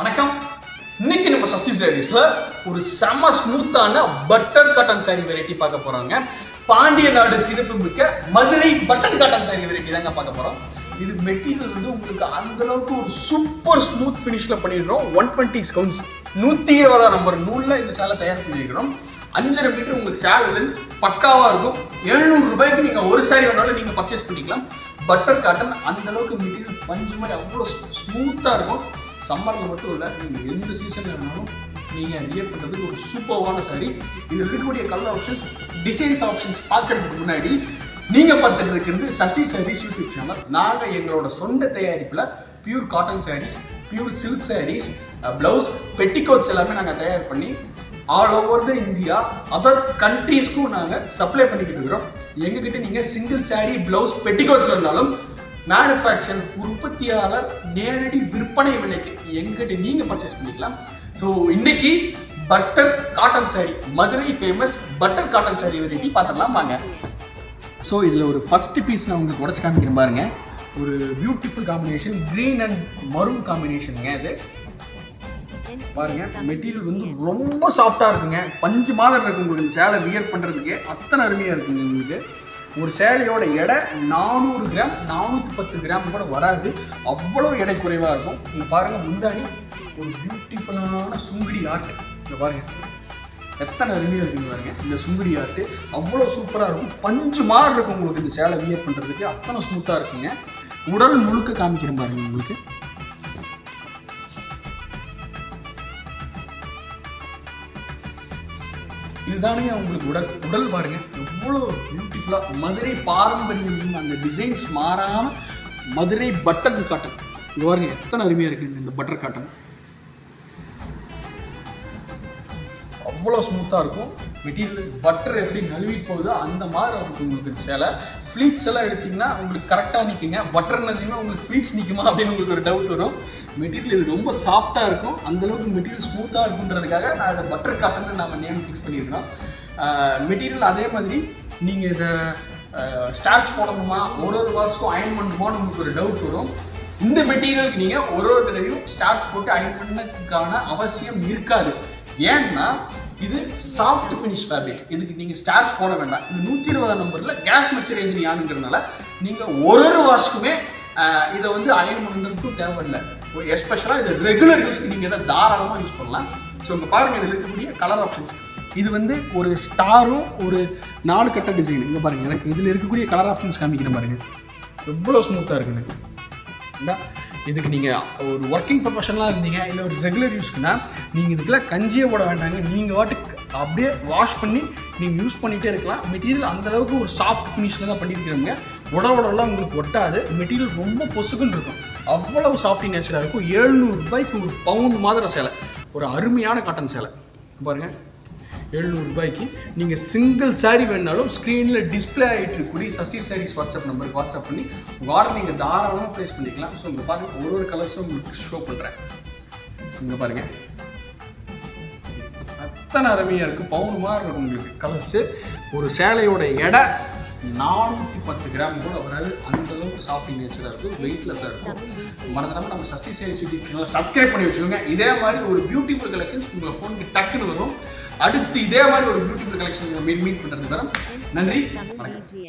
வணக்கம். இன்னைக்கு நம்ம சஷ்டி சாரீஸ்ல ஒரு செம ஸ்மூத்தான பட்டர் காட்டன் சாரி வெரைட்டி பார்க்க போறாங்க. பாண்டிய நாடு சிறப்பு மிக்க Madurai butter cotton sorry variety தாங்க பார்க்க போறோம். இது மெட்டீரியல் வந்து உங்களுக்கு அந்த அளவுக்கு ஒரு சூப்பர் ஸ்மூத் ஃபினிஷ்ல பண்ணிடுறோம். 120 கவுன்ஸ் 120 நம்பர் நூல்ல இந்த சேலை தயார் பண்ணிருக்கிறோம். 5.5 மீட்டர் உங்களுக்கு சேலை லென்த் பக்காவா இருக்கும். 700 ரூபாய்க்கு நீங்க ஒரு சாரி வேணாலும் நீங்க பர்ச்சேஸ் பண்ணிக்கலாம். பட்டர் காட்டன் அந்த அளவுக்கு மெட்டீரியல் பஞ்சு மாதிரி அவ்வளோ ஸ்மூத்தா இருக்கும். சம்மர்ல மட்டும் இல்லை, நீங்கள் எந்த சீசன்ல வேணாலும் நீங்கள் வியர் பண்ணுறதுக்கு ஒரு சூப்பர்வான சாரி. இதில் இருக்கக்கூடிய கலர் ஆப்ஷன்ஸ், டிசைன்ஸ் ஆப்ஷன்ஸ் பார்க்கறதுக்கு முன்னாடி நீங்கள் பார்த்துட்டு இருக்கிறது சஷ்டி சாரீஸ் யூடியூப் சேனல். நாங்கள் எங்களோட சொந்த தயாரிப்பில் pure cotton sarees, pure silk sarees, blouse, petticoats எல்லாமே நாங்கள் தயார் பண்ணி all over the India other கண்ட்ரீஸ்க்கும் நாங்கள் சப்ளை பண்ணிக்கிட்டு இருக்கிறோம். எங்ககிட்ட நீங்கள் சிங்கிள் சாரீ, ப்ளவுஸ், பெட்டிகோட்ஸ் இருந்தாலும் மேனுஃபேக்சர் உற்பத்தியாளர் நேரடி விற்பனை விலைக்கு எங்கிட்ட நீங்க பர்ச்சேஸ் பண்ணிக்கலாம். ஸோ இன்னைக்கு butter cotton sorry, Madurai famous butter cotton sorry variety பார்த்துடலாம் வாங்க. ஸோ இதில் ஒரு ஃபர்ஸ்ட் பீஸ் நான் உங்களுக்கு உடச்சு காமிக்கிறேன் பாருங்க. ஒரு beautiful combination, green and maroon காம்பினேஷனுங்க. இது பாருங்க, மெட்டீரியல் வந்து ரொம்ப சாஃப்டா இருக்குங்க. பஞ்சு மாதிரி இருக்கு. உங்களுக்கு இந்த சேலை வியர் பண்றதுக்கு அத்தனை அருமையா இருக்குங்க. உங்களுக்கு ஒரு சேலையோட எடை 400 கிராம் 410 கிராம் கூட வராது. அவ்வளோ எடை குறைவாக இருக்கும். இங்கே பாருங்கள், முந்தானி ஒரு பியூட்டிஃபுல்லான சுங்குடி ஆர்ட். இங்கே பாருங்கள் எத்தனை அருமையாக இருக்குங்க. பாருங்கள், இந்த சுங்குடி ஆர்ட்டு அவ்வளோ சூப்பராக இருக்கும். பஞ்சு மாதிரி இருக்கும். உங்களுக்கு இந்த சேலை வியர் பண்ணுறதுக்கு அத்தனை ஸ்மூத்தாக இருக்குங்க. உடல் முழுக்க காமிக்கிறேன் பாருங்கள். உங்களுக்கு இதுதானுங்க உங்களுக்கு உடல் பாருங்க எவ்வளோ பியூட்டிஃபுல்லா. மதுரை பாரம்பரியம், அந்த டிசைன்ஸ் மாறாம மதுரை பட்டர் காட்டன். இது பாருங்க எத்தனை அருமையா இருக்குங்க. இந்த பட்டர் காட்டன் அவ்வளோ ஸ்மூத்தா இருக்கும். மெட்டீரியல் பட்டர் எப்படி நழுவி போகுதோ அந்த மாதிரி இருக்கும் உங்களுக்கு சேலை. ஃப்ளீட்ஸ் எல்லாம் எடுத்தீங்கன்னா உங்களுக்கு கரெக்டாக நிற்குங்க. பட்டர் நினைச்சிங்கன்னா உங்களுக்கு ஃப்ளீட்ஸ் நிற்குமா அப்படின்னு உங்களுக்கு ஒரு டவுட் வரும். மெட்டீரியல் இது ரொம்ப சாஃப்டாக இருக்கும். அந்தளவுக்கு மெட்டீரியல் ஸ்மூத்தாக இருக்குன்றதுக்காக நான் அதை பட்டர் காட்டன் நம்ம நேம் ஃபிக்ஸ் பண்ணியிருக்கிறோம். மெட்டீரியல் அதே மாதிரி நீங்கள் இதை ஸ்டார்ச் போடணுமா, ஒரு வாஷுக்கும் அயன் பண்ணணுமான்னு உங்களுக்கு ஒரு டவுட் வரும். இந்த மெட்டீரியலுக்கு நீங்கள் ஒரு தடவையும் ஸ்டார்ச் போட்டு அயன் பண்ணதுக்கான அவசியம் இருக்காது. ஏன்னா இது சாஃப்ட் ஃபினிஷ் ஃபேப்ரிக். இதுக்கு நீங்கள் ஸ்டார்ச் போட வேண்டாம். இது 120 நம்பரில் கேஸ் மெச்சரைசர் யானுங்கிறதுனால நீங்கள் ஒரு வாஷ்க்குமே இதை வந்து அயன் பண்ணுறதுக்கும் தேவையில்லை. எஸ்பெஷலாக இது ரெகுலர் யூஸ்க்கு நீங்கள் இதை தாராளமாக யூஸ் பண்ணலாம். ஸோ இங்கே பாருங்கள், இதில் இருக்கக்கூடிய கலர் ஆப்ஷன்ஸ். இது வந்து ஒரு ஸ்டாரும் ஒரு 4 கட்ட டிசைன். இங்கே பாருங்கள், எனக்கு இதில் இருக்கக்கூடிய கலர் ஆப்ஷன்ஸ் காமிக்கிறேன் பாருங்கள். எவ்வளோ ஸ்மூத்தாக இருக்குன்னு. இதுக்கு நீங்கள் ஒரு ஒர்க்கிங் ப்ரொஃபஷனலாக இருந்தீங்க, இல்லை ஒரு ரெகுலர் யூஸ்க்குன்னா நீங்கள் இதுக்கெல்லாம் கஞ்சியே போட வேண்டாங்க. நீங்கள் வாட்டுக்கு அப்படியே வாஷ் பண்ணி நீங்கள் யூஸ் பண்ணிகிட்டே இருக்கலாம். மெட்டீரியல் அந்தளவுக்கு ஒரு சாஃப்ட் ஃபினிஷில் தான் பண்ணியிருக்கிறவங்க. உடலாம் உங்களுக்கு ஒட்டாது. மெட்டீரியல் ரொம்ப பொசுக்குன்னு இருக்கும். அவ்வளவு சாஃப்டி நேச்சராக இருக்கும். 700 ரூபாய்க்கு ஒரு பவுன் மாதிரி சேலை, ஒரு அருமையான காட்டன் சேலை பாருங்கள். 700 ரூபாய்க்கு நீங்கள் சிங்கிள் சாரீ வேணுனாலும் ஸ்க்ரீனில் டிஸ்பிளே ஆகிட்டு இருக்கக்கூடிய சஷ்டி சாரீஸ் வாட்ஸ்அப் நம்பருக்கு வாட்ஸ்அப் பண்ணி உங்கள் ஆர்டர் நீங்கள் தாராளமாக ப்ளேஸ் பண்ணிக்கலாம். ஸோ இங்கே பாருங்கள், ஒரு கலர்ஸும் உங்களுக்கு ஷோ பண்ணுறேன். இங்கே பாருங்கள் அத்தனை அருமையாக இருக்குது. பவுன் மாதிரி இருக்கும் உங்களுக்கு கலர்ஸு. ஒரு சேலையோட எடை 410 கிராம் கூட வராது. அந்தளவுக்கு சாஃப்ட் நேச்சராக இருக்கும், வெயிட்லெஸ்ஸாக இருக்கும். மறந்துடாமல் நம்ம சஷ்டி சாரீஸ் யூடியூப் சேனலை சப்ஸ்கிரைப் பண்ணி வச்சுக்கோங்க. இதே மாதிரி ஒரு பியூட்டிஃபுல் கலெக்ஷன்ஸ் உங்களை ஃபோனுக்கு டக்குன்னு வரும். அடுத்து இதே மாதிரி ஒரு பியூட்டிஃபுல் கலெக்ஷன் மீட் பண்ணுறதுக்கு வரோம். நன்றி, வணக்கம்.